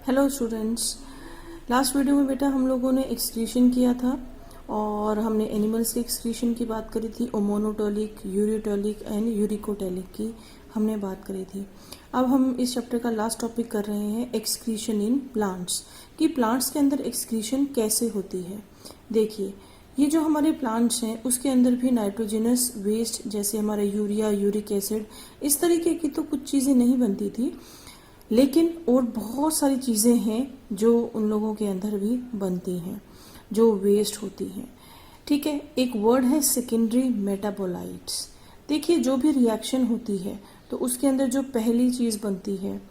Hello students. Last video में बेटा हम लोगों ने एक्सक्रीशन किया था और हमने एनिमल्स के एक्सक्रीशन की बात करी थी। ओमोनोटोलिक, यूरियोटोलिक एंड यूरिकोटोलिक की हमने बात करी थी। अब हम इस चैप्टर का लास्ट टॉपिक कर रहे हैं एक्सक्रीशन इन प्लांट्स, कि प्लांट्स के अंदर एक्सक्रीशन कैसे होती है। देखिए, ये जो हमारे प्लांट्स हैं उसके अंदर भी नाइट्रोजनस वेस्ट जैसे हमारा यूरिया, यूरिक एसिड, इस तरीके की तो कुछ चीज़ें नहीं बनती थी, लेकिन और बहुत सारी चीज़ें हैं जो उन लोगों के अंदर भी बनती हैं, जो वेस्ट होती हैं। ठीक है, एक वर्ड है सेकेंडरी मेटाबोलाइट्स। देखिए, जो भी रिएक्शन होती है तो उसके अंदर जो पहली चीज़ बनती है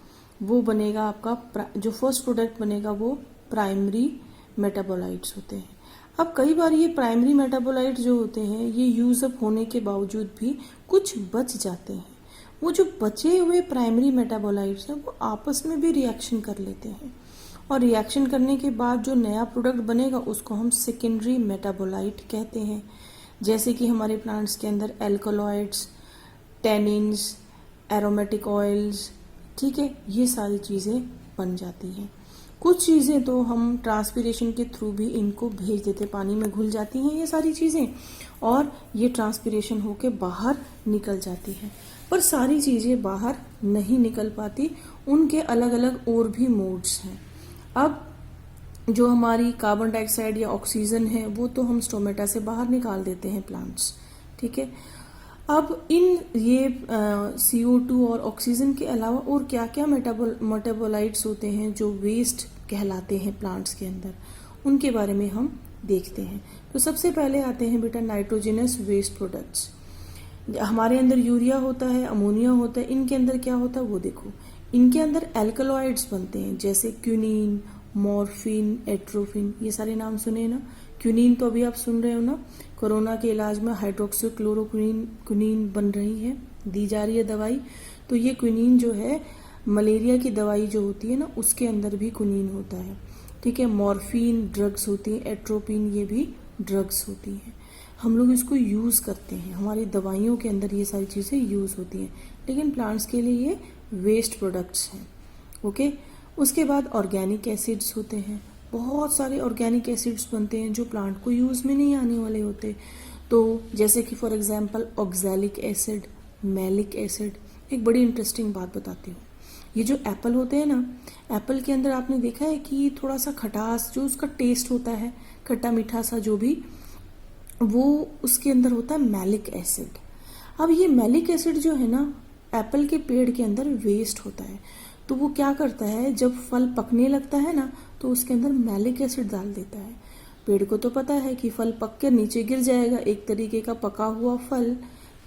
वो बनेगा आपका, जो फर्स्ट प्रोडक्ट बनेगा वो प्राइमरी मेटाबोलाइट्स होते हैं। अब कई बार ये प्राइमरी मेटाबोलाइट्स जो होते हैं ये यूज अप होने के बावजूद भी कुछ बच जाते हैं। वो जो बचे हुए प्राइमरी मेटाबोलाइट्स हैं वो आपस में भी रिएक्शन कर लेते हैं और रिएक्शन करने के बाद जो नया प्रोडक्ट बनेगा उसको हम सेकेंडरी मेटाबोलाइट कहते हैं। जैसे कि हमारे प्लांट्स के अंदर एल्कलॉइड्स, टैनिन्स, एरोमेटिक ऑयल्स, ठीक है, ये सारी चीज़ें बन जाती हैं। कुछ चीज़ें तो हम ट्रांसपिरेशन के थ्रू भी इनको भेज देते, पानी में घुल जाती हैं ये सारी चीज़ें और ये ट्रांसपिरेशन होके बाहर निकल जाती हैं। पर सारी चीज़ें बाहर नहीं निकल पाती, उनके अलग अलग और भी मोड्स हैं। अब जो हमारी कार्बन डाइऑक्साइड या ऑक्सीजन है वो तो हम स्टोमेटा से बाहर निकाल देते हैं प्लांट्स, ठीक है। अब इन ये CO2 और ऑक्सीजन के अलावा और क्या क्या मेटाबोलाइट्स होते हैं जो वेस्ट कहलाते हैं प्लांट्स के अंदर, उनके बारे में हम देखते हैं। तो सबसे पहले आते हैं बेटा नाइट्रोजनस वेस्ट प्रोडक्ट्स। हमारे अंदर यूरिया होता है, अमोनिया होता है, इनके अंदर क्या होता है वो देखो। इनके अंदर एल्कलॉइड्स बनते हैं जैसे क्यूनिन, मॉर्फिन, एट्रोफिन, ये सारे नाम सुने ना। क्यूनिन तो अभी आप सुन रहे हो ना, कोरोना के इलाज में हाइड्रोक्सीक्लोरोक्विनीन बन रही है, दी जा रही है दवाई। तो ये क्विनीन जो है मलेरिया की दवाई जो होती है ना उसके अंदर भी क्विनीन होता है, ठीक है। मॉर्फिन ड्रग्स होती है, एट्रोपिन ये भी ड्रग्स होती हैं। हम लोग इसको यूज़ करते हैं, हमारी दवाइयों के अंदर ये सारी चीज़ें यूज़ होती हैं, लेकिन प्लांट्स के लिए ये वेस्ट प्रोडक्ट्स हैं, ओके। उसके बाद ऑर्गेनिक एसिड्स होते हैं, बहुत सारे ऑर्गेनिक एसिड्स बनते हैं जो प्लांट को यूज़ में नहीं आने वाले होते। तो जैसे कि for example oxalic acid, malic acid. एक बड़ी इंटरेस्टिंग बात बताती हूँ, ये जो एप्पल होते हैं ना, एप्पल के अंदर आपने देखा है कि थोड़ा सा खटास, जो उसका टेस्ट होता है खट्टा मीठा सा जो भी, वो उसके अंदर होता है मैलिक एसिड। अब ये मैलिक एसिड जो है ना एप्पल के पेड़ के अंदर वेस्ट होता है, तो वो क्या करता है जब फल पकने लगता है ना तो उसके अंदर मैलिक एसिड डाल देता है। पेड़ को तो पता है कि फल पक कर नीचे गिर जाएगा, एक तरीके का पका हुआ फल,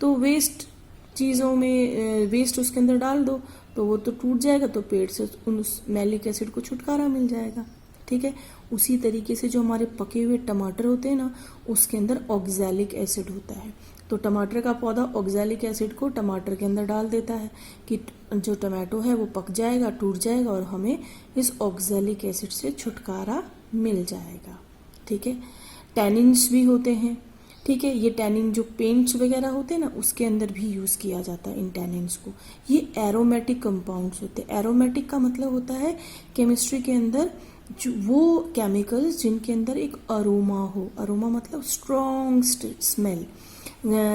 तो वेस्ट चीज़ों में वेस्ट उसके अंदर डाल दो तो वो तो टूट जाएगा, तो पेड़ से उस मैलिक एसिड को छुटकारा मिल जाएगा, ठीक है। उसी तरीके से जो हमारे पके हुए टमाटर होते हैं ना उसके अंदर ऑक्सैलिक एसिड होता है, तो टमाटर का पौधा ऑक्सैलिक एसिड को टमाटर के अंदर डाल देता है कि जो टमाटो है वो पक जाएगा, टूट जाएगा और हमें इस ऑक्सैलिक एसिड से छुटकारा मिल जाएगा, ठीक है। टैनिन्स भी होते हैं, ठीक है। ये टैनिन जो पेंट्स वगैरह होते हैं ना उसके अंदर भी यूज़ किया जाता है इन टैनिन्स को। ये एरोमेटिक कंपाउंड्स होते हैं। एरोमेटिक का मतलब होता है केमिस्ट्री के अंदर जो वो केमिकल्स जिनके अंदर एक अरोमा हो। अरोमा मतलब स्ट्रॉन्ग स्मेल।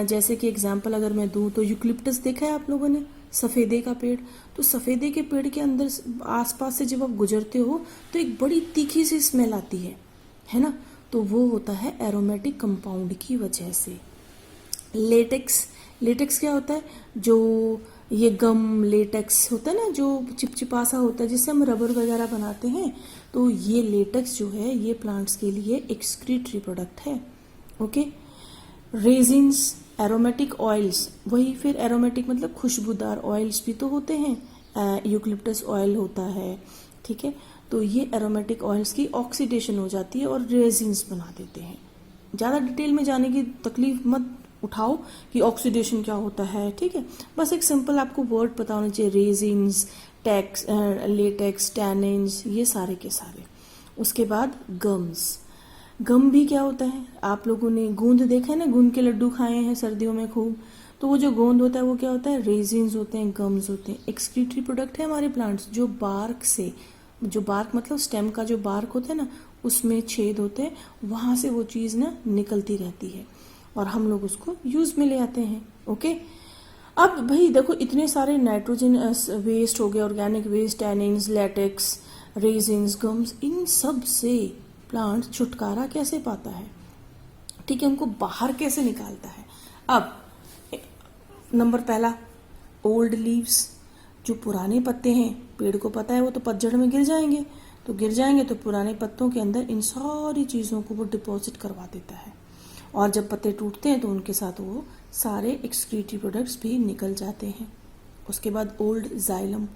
जैसे कि एग्जांपल अगर मैं दूं तो यूकलिप्टस देखा है आप लोगों ने, सफ़ेदे का पेड़। तो सफ़ेदे के पेड़ के अंदर आसपास से जब आप गुजरते हो तो एक बड़ी तीखी सी स्मेल आती है ना, तो वो होता है एरोमेटिक कंपाउंड की वजह से। लेटेक्स, लेटेक्स क्या होता है, जो ये गम लेटेक्स होता है ना जो चिपचिपा सा होता है जिससे हम रबर वगैरह बनाते हैं, तो ये लेटेक्स जो है ये प्लांट्स के लिए एक्सक्रीटरी प्रोडक्ट है, ओके। रेजिन्स, एरोमेटिक ऑयल्स, वही फिर एरोमेटिक मतलब खुशबूदार ऑयल्स भी तो होते हैं, यूकलिप्टस ऑयल होता है, ठीक है। तो ये एरोमेटिक ऑयल्स की ऑक्सीडेशन हो जाती है और रेजिन्स बना देते हैं। ज़्यादा डिटेल में जाने की तकलीफ मत उठाओ कि ऑक्सीडेशन क्या होता है, ठीक है। बस एक सिंपल आपको वर्ड पता होना चाहिए, रेजिन्स, लेटेक्स, टैनिन्स, ये सारे के सारे। उसके बाद गम्स। गम भी क्या होता है, आप लोगों ने गूंद देखा है ना, गूंद के लड्डू खाए हैं सर्दियों में खूब, तो वो जो गोंद होता है वो क्या होता है, रेजिन्स होते हैं, गम्स होते हैं। एक्सक्रीटरी प्रोडक्ट है हमारे प्लांट्स जो बार्क से, जो बार्क मतलब स्टेम का जो बार्क होता है ना, उसमें छेद होते हैं, वहां से वो चीज़ ना निकलती रहती है और हम लोग उसको यूज में ले आते हैं। ओके, अब भाई देखो इतने सारे नाइट्रोजन वेस्ट हो गए, organic waste, tannins, latex, resins, gums, इन सब से प्लांट छुटकारा कैसे पाता है? ठीक है, उनको बाहर कैसे निकालता है? अब नंबर पहला, ओल्ड लीव्स, जो पुराने पत्ते हैं, पेड़ को पता है वो तो पतझड़ में गिर जाएंगे, तो पुराने पत्तों के अंदर इन सारी चीज़ों को वो डिपॉजिट करवा देता है और जब पत्ते टूटते हैं तो उनके साथ वो सारे एक्सक्रीटरी प्रोडक्ट्स भी निकल जाते हैं। उसके बाद ओल्ड जाइलम,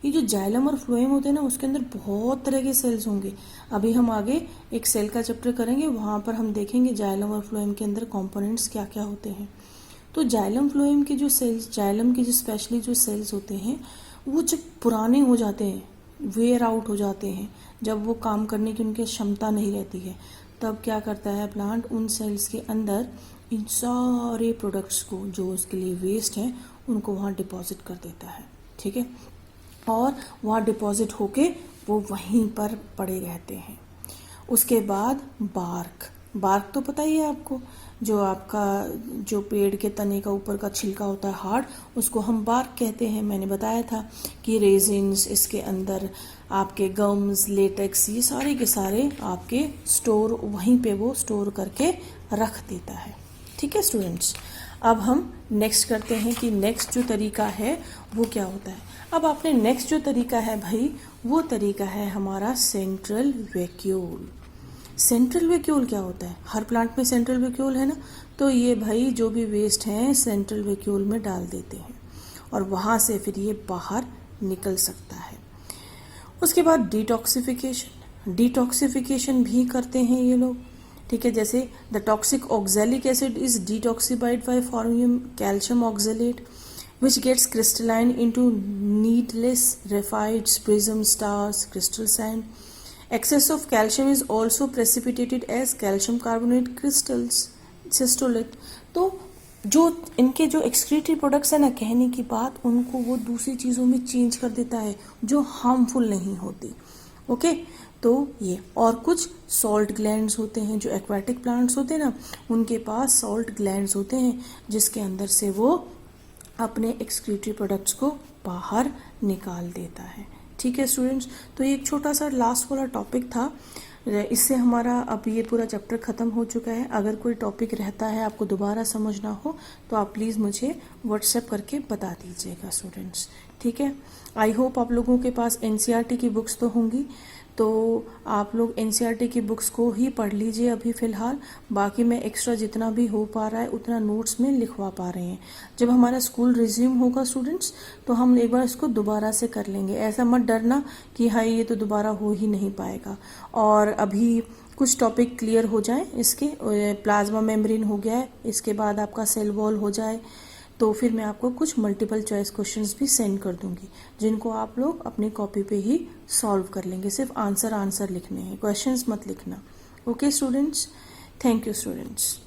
ये जो जाइलम और फ्लोएम होते हैं ना, उसके अंदर बहुत तरह के सेल्स होंगे। अभी हम आगे एक सेल का चैप्टर करेंगे, वहाँ पर हम देखेंगे जाइलम और फ्लोएम के अंदर कंपोनेंट्स क्या क्या होते हैं। तो जाइलम फ्लोएम के जो सेल्स, जाइलम के जो स्पेशली जो सेल्स होते हैं, वो जब पुराने हो जाते हैं, वेयर आउट हो जाते हैं, जब वो काम करने की उनकी क्षमता नहीं रहती है, तब क्या करता है प्लांट, उन सेल्स के अंदर इन सारे प्रोडक्ट्स को जो उसके लिए वेस्ट हैं उनको वहाँ डिपॉजिट कर देता है। ठीक है, और वहाँ डिपॉजिट होके वो वहीं पर पड़े रहते हैं। उसके बाद बार्क, बार्क तो पता ही है आपको, जो आपका जो पेड़ के तने का ऊपर का छिलका होता है हार्ड, उसको हम बार्क कहते हैं। मैंने बताया था कि रेजिन्स, इसके अंदर आपके गम्स, लेटेक्स, ये सारे के सारे आपके स्टोर वहीं पे वो स्टोर करके रख देता है। ठीक है स्टूडेंट्स, अब हम नेक्स्ट करते हैं कि नेक्स्ट जो तरीका है वो क्या होता है। अब आपने नेक्स्ट जो तरीका है भाई, वो तरीका है हमारा सेंट्रल वैक्यूल। सेंट्रल वैक्यूल क्या होता है? हर प्लांट में सेंट्रल वैक्यूल है ना, तो ये भाई जो भी वेस्ट हैं सेंट्रल वैक्यूल में डाल देते हैं और वहाँ से फिर ये बाहर निकल सकता है। उसके बाद डिटॉक्सिफिकेशन, डिटॉक्सिफिकेशन भी करते हैं ये लोग। ठीक है, जैसे the toxic oxalic acid is detoxified by forming calcium oxalate which gets crystalline into needless raphides, prism stars, crystal sand. Excess of calcium is also precipitated as calcium carbonate crystals, cystolith. तो जो इनके जो excretory products है ना, कहने की बात, उनको वो दूसरी चीज़ों में चेंज कर देता है जो हार्मफुल नहीं होती। ओके, तो ये और कुछ सॉल्ट ग्लैंड्स होते हैं, जो एक्वाटिक प्लांट्स होते हैं ना, उनके पास सॉल्ट ग्लैंड्स होते हैं जिसके अंदर से वो अपने एक्सक्रीटरी प्रोडक्ट्स को बाहर निकाल देता है। ठीक है स्टूडेंट्स, तो ये एक छोटा सा लास्ट वाला टॉपिक था, इससे हमारा अब ये पूरा चैप्टर ख़त्म हो चुका है। अगर कोई टॉपिक रहता है आपको दोबारा समझना हो तो आप प्लीज़ मुझे व्हाट्सएप करके बता दीजिएगा स्टूडेंट्स। ठीक है, आई होप आप लोगों के पास एनसीईआरटी की बुक्स तो होंगी, तो आप लोग एनसीईआरटी की बुक्स को ही पढ़ लीजिए अभी फ़िलहाल। बाकी मैं एक्स्ट्रा जितना भी हो पा रहा है उतना नोट्स में लिखवा पा रहे हैं। जब हमारा स्कूल रिज्यूम होगा स्टूडेंट्स, तो हम एक बार इसको दोबारा से कर लेंगे। ऐसा मत डरना कि हाँ ये तो दोबारा हो ही नहीं पाएगा। और अभी कुछ टॉपिक क्लियर हो जाए इसके, प्लाज्मा मेम्ब्रेन हो गया है, इसके बाद आपका सेल वॉल हो जाए, तो फिर मैं आपको कुछ मल्टीपल चॉइस क्वेश्चंस भी सेंड कर दूंगी, जिनको आप लोग अपनी कॉपी पे ही सॉल्व कर लेंगे। सिर्फ आंसर लिखने हैं, क्वेश्चंस मत लिखना। Okay students, thank you students.